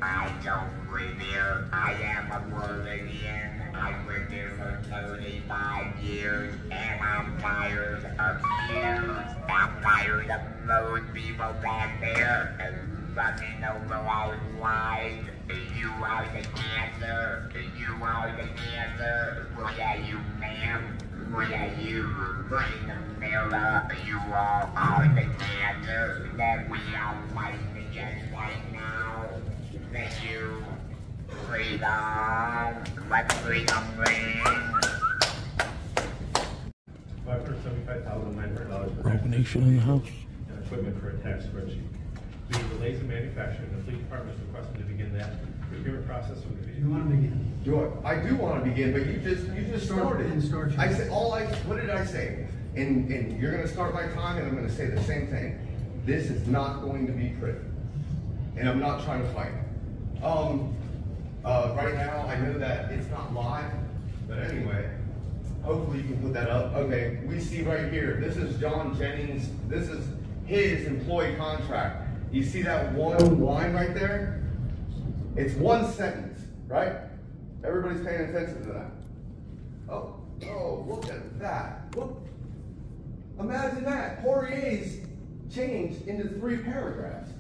I don't live here. I am a Floridian. I've lived here for 35 years, and I'm tired of you. I'm tired of those people back there and running over our lives. You are the cancer. You are the cancer. Look at you, ma'am. Look at you. Look in the mirror. You all are the cancer that we are fighting against right now. Thank you. Freedom. Let freedom ring. $575,900 for Nation in the house. and equipment for a tax spreadsheet. Due to delays in manufacturing, the fleet department is requesting to begin that procurement process from the beginning. You want to begin? I do want to begin, but you just started. I said what did I say? And you're going to start my time, and I'm going to say the same thing. This is not going to be pretty, and I'm not trying to fight. Right now, I know that it's not live, but anyway, hopefully you can put that up. Okay, we see right here. This is John Jennings. This is his employee contract. You see that one line right there? It's one sentence, right? Everybody's paying attention to that. Oh, look at that. Look. Imagine that. Poirier's changed into 3 paragraphs.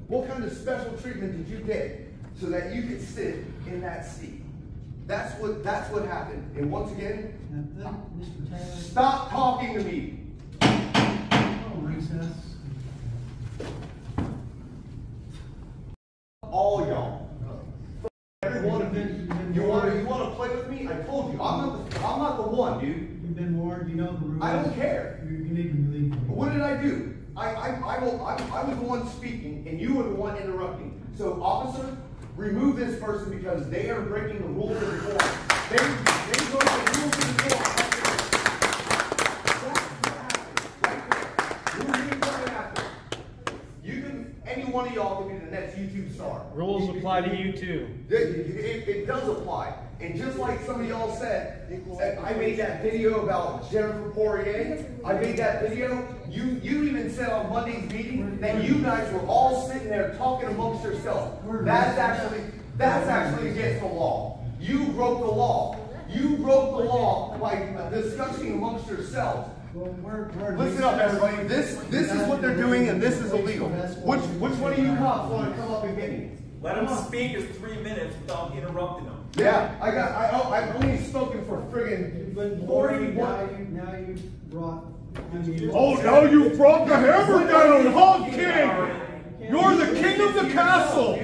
What kind of special treatment did you get so that you could sit in that seat? That's what happened. And once again, Mr. Taylor. stop talking to me. Recess. All y'all. Every one of you. You want to play with me? I told you. I'm not the one, dude. You've been warned. You know the rules. I don't care. You need to leave. What did I do? I was the one speaking, and you were the one interrupting. So, officer, remove this person because they are breaking the rules of the forum. They broke the rules of the forum. Any one of y'all can be the next YouTube star. Rules apply to you too. It does apply. And just like some of y'all said, I made that video about Jennifer Poirier. I made that video. You even said on Monday's meeting that you guys were all sitting there talking amongst yourselves. That's actually against the law. You broke the law. You broke the law by discussing amongst yourselves. Listen up, everybody. This is what they're doing, and this is illegal. Which one of you cops want to come up and get me? Let him speak his 3 minutes without interrupting him. Yeah, I've only spoken for friggin' 40. Now you brought. Oh, now you brought the hammer down, huh, King? You're the king of the castle.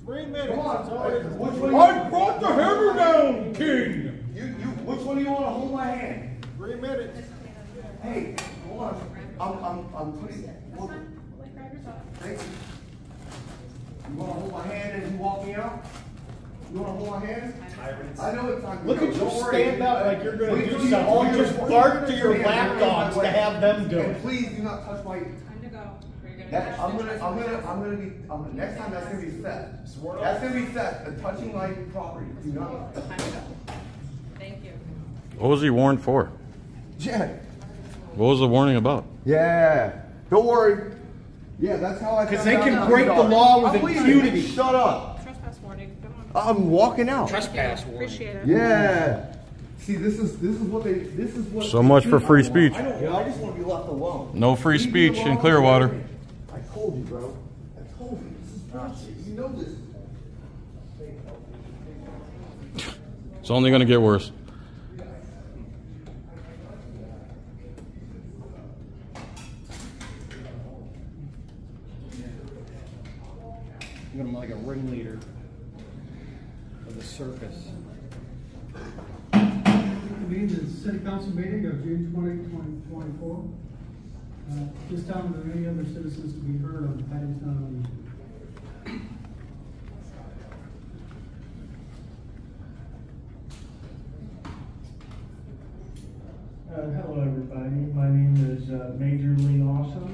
3 minutes. Come on. I brought the hammer down, King. Which one do you want to hold my hand? 3 minutes. Hey, hold on. I'm putting. Thank you. You want to hold my hand as you walk me out? You want to hold my hand? I know it's not. Look at you stand up like you're going to do something. You just bark to your lapdogs to have them do And it. please do not touch my. Next time that's gonna be theft. That's gonna be theft. And touching my property. Do not. Thank you. What was he warned for? Yeah. What was the warning about? Yeah. Don't worry. Yeah, that's how I. Because they can break the law with impunity. Shut up. Trespass warning. Come on. I'm walking out. Trespass warning. Appreciate it. Yeah. See, this is what. So much for free speech. I just want to be left alone. No free speech in Clearwater. I told you, bro. I told you. This is bullshit. You know this. It's only going to get worse. I'm like a ringleader of the circus. Convene the City Council meeting of June 20, 2024. This time, are there any other citizens to be heard on items not on the agenda? Hello, everybody. My name is Major Lee Awesome.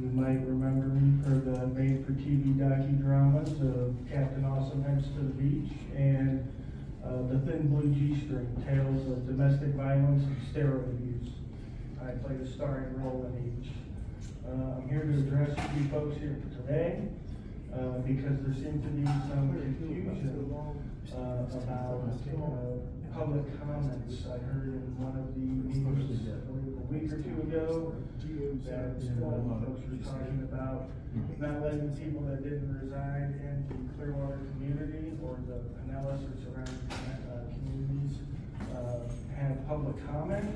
You might remember me for the made-for-TV docudramas of Captain Awesome Heads to the Beach and the Thin Blue G-String, Tales of Domestic Violence and Steroid Abuse. I played a starring role in each. I'm here to address a few folks here today. because there seemed to be some confusion about public comments. I heard in one of the meetings, I believe a week or two ago, that folks were talking about not letting people that didn't reside in the Clearwater community or the Pinellas or surrounding communities have public comment,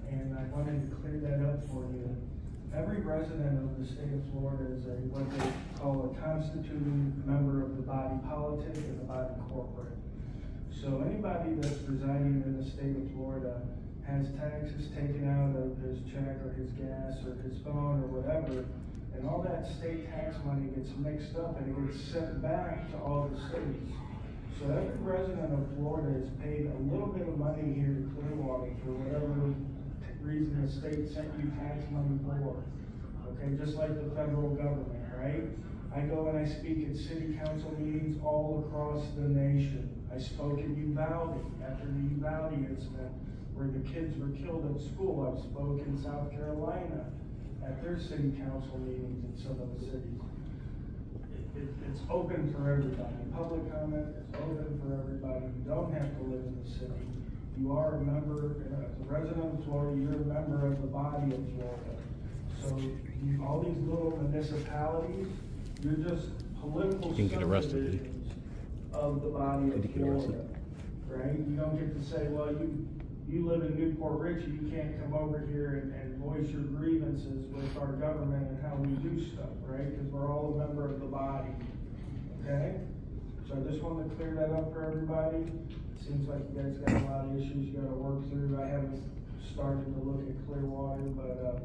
and I wanted to clear that up for you. Every resident of the state of Florida is what they call a constituting member of the body politic and the body corporate. So anybody that's residing in the state of Florida has taxes taken out of his check or his gas or his phone or whatever, and all that state tax money gets mixed up and it gets sent back to all the cities. So every resident of Florida is paid a little bit of money here to Clearwater for whatever reason the state sent you tax money for. Okay, just like the federal government, right? I go and I speak at city council meetings all across the nation. I spoke in Uvalde after the Uvalde incident where the kids were killed at school. I've spoken in South Carolina at their city council meetings in some of the cities. It's open for everybody. Public comment is open for everybody. You don't have to live in the city. You are a member, as a resident of Florida, you're a member of the body of Florida. So all these little municipalities, you're just political subdivisions of the body of Florida, right? You don't get to say, well, you live in Newport Richie, you can't come over here and voice your grievances with our government and how we do stuff, right? Because we're all a member of the body, okay? So I just wanted to clear that up for everybody. Seems like you guys got a lot of issues you got to work through. I haven't started to look at Clearwater, but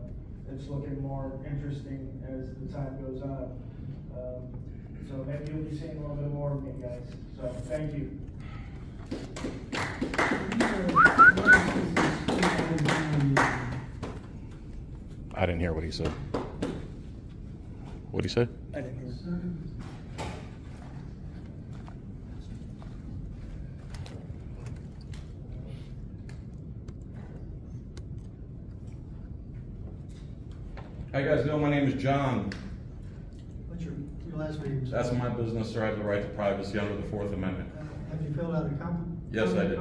it's looking more interesting as the time goes on. So maybe you'll be seeing a little bit more of me, guys. So thank you. I didn't hear what he said. What'd he say? I didn't hear. How you guys doing? My name is John. What's your last name? That's my business, sir. I have the right to privacy under the Fourth Amendment. Have you filled out a comment? Yes, I did.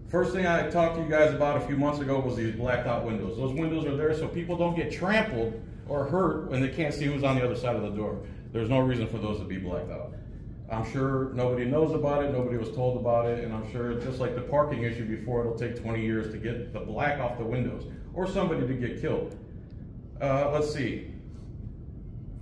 First thing I talked to you guys about a few months ago was these blacked out windows. Those windows are there so people don't get trampled or hurt when they can't see who's on the other side of the door. There's no reason for those to be blacked out. I'm sure nobody knows about it, nobody was told about it, and I'm sure just like the parking issue before, it'll take 20 years to get the black off the windows or somebody to get killed. Let's see.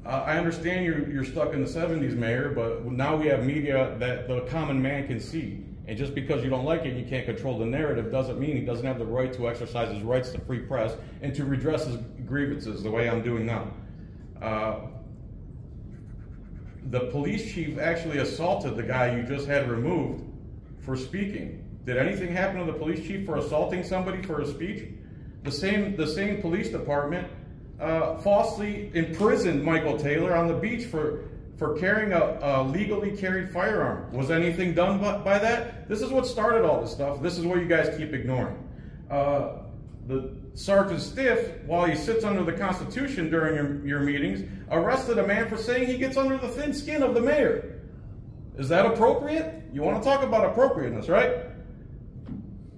I understand you're stuck in the 70s, Mayor, but now we have media that the common man can see. And just because you don't like it and you can't control the narrative doesn't mean he doesn't have the right to exercise his rights to free press and to redress his grievances the way I'm doing now. The police chief actually assaulted the guy you just had removed for speaking. Did anything happen to the police chief for assaulting somebody for a speech? The same police department falsely imprisoned Michael Taylor on the beach for carrying a legally carried firearm. Was anything done by that? This is what started all this stuff. This is what you guys keep ignoring. The Sergeant Stiff, while he sits under the Constitution during your meetings, arrested a man for saying he gets under the thin skin of the mayor. Is that appropriate? You want to talk about appropriateness, right?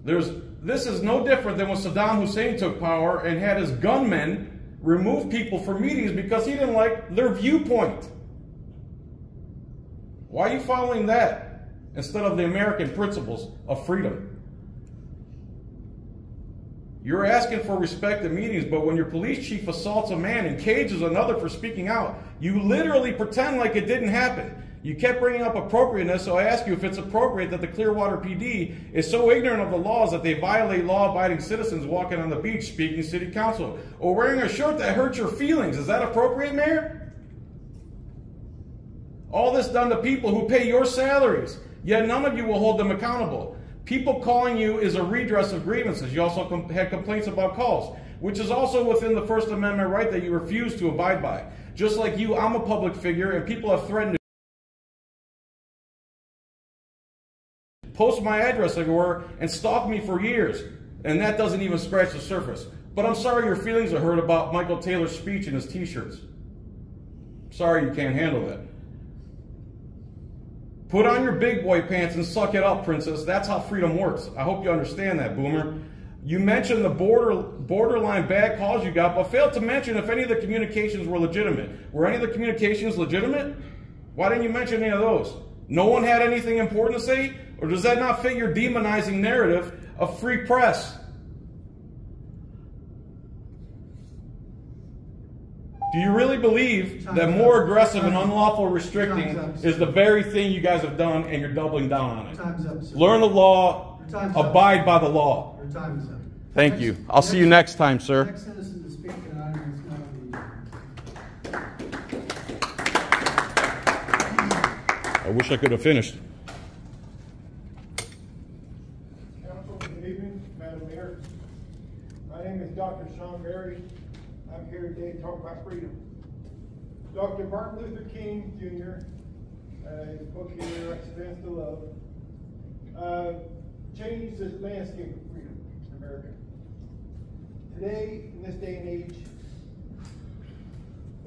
This is no different than when Saddam Hussein took power and had his gunmen remove people from meetings because he didn't like their viewpoint. Why are you following that instead of the American principles of freedom? You're asking for respect at meetings, but when your police chief assaults a man and cages another for speaking out, you literally pretend like it didn't happen. You kept bringing up appropriateness, so I ask you if it's appropriate that the Clearwater PD is so ignorant of the laws that they violate law-abiding citizens walking on the beach speaking to city council, or wearing a shirt that hurts your feelings. Is that appropriate, Mayor? All this done to people who pay your salaries, yet none of you will hold them accountable. People calling you is a redress of grievances. You also had complaints about calls, which is also within the First Amendment right that you refuse to abide by. Just like you, I'm a public figure, and people have threatened to post my address everywhere and stalk me for years, and that doesn't even scratch the surface. But I'm sorry your feelings are hurt about Michael Taylor's speech and his t-shirts. Sorry you can't handle that. Put on your big boy pants and suck it up, princess. That's how freedom works. I hope you understand that, Boomer. You mentioned the borderline bad calls you got, but failed to mention if any of the communications were legitimate. Were any of the communications legitimate? Why didn't you mention any of those? No one had anything important to say? Or does that not fit your demonizing narrative of free press? Do you really believe that more aggressive and unlawful restricting is the very thing you guys have done and you're doubling down on it? Time's up, sir. Learn the law, abide by the law. Your time is up. Thank you. I'll see you next time, sir. Next citizen to speak tonight is now I wish I could have finished. Council, good evening, Madam Mayor. My name is Dr. Sean Berry. I'm here today to talk about freedom. Dr. Martin Luther King Jr., his book here, Expense to Love, changed the landscape of freedom in America. Today, in this day and age,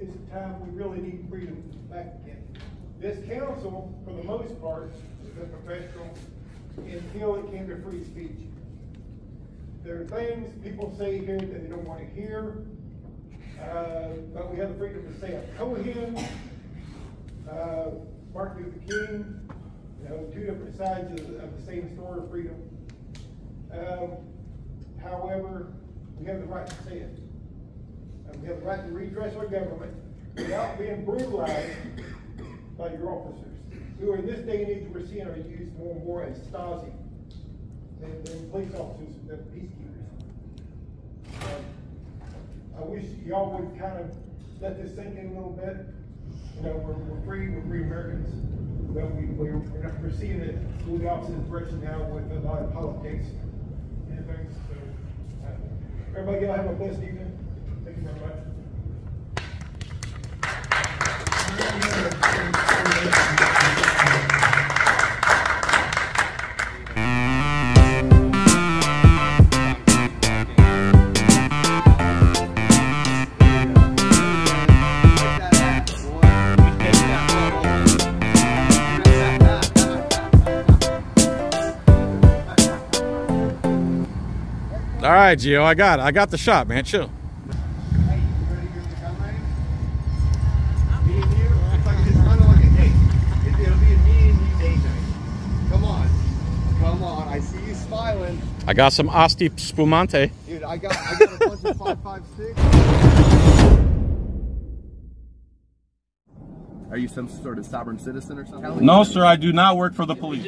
is the time we really need freedom back again. This council, for the most part, is a professional until it came to free speech. There are things people say here that they don't want to hear. But we have the freedom to say a Cohen, Martin Luther King, two different sides of the same story of freedom. However, we have the right to say it. We have the right to redress our government without being brutalized by your officers, who in this day and age we're seeing are used more and more as Stasi than police officers, than peacekeepers. I wish y'all would kind of let this sink in a little bit. We're free Americans, but we're seeing it go the opposite direction now with a lot of politics and things. So, everybody, y'all have a blessed evening. Thank you very much. All right, Gio, I got the shot, man. Chill. Hey, you ready to get the gun range? Me and you? It's like it's kind of like a date. It'll be a me and you date night. Come on. I see you smiling. I got some Asti Spumante. Dude, I got a bunch of 5.56. Are you some sort of sovereign citizen or something? No, sir, I do not work for the police.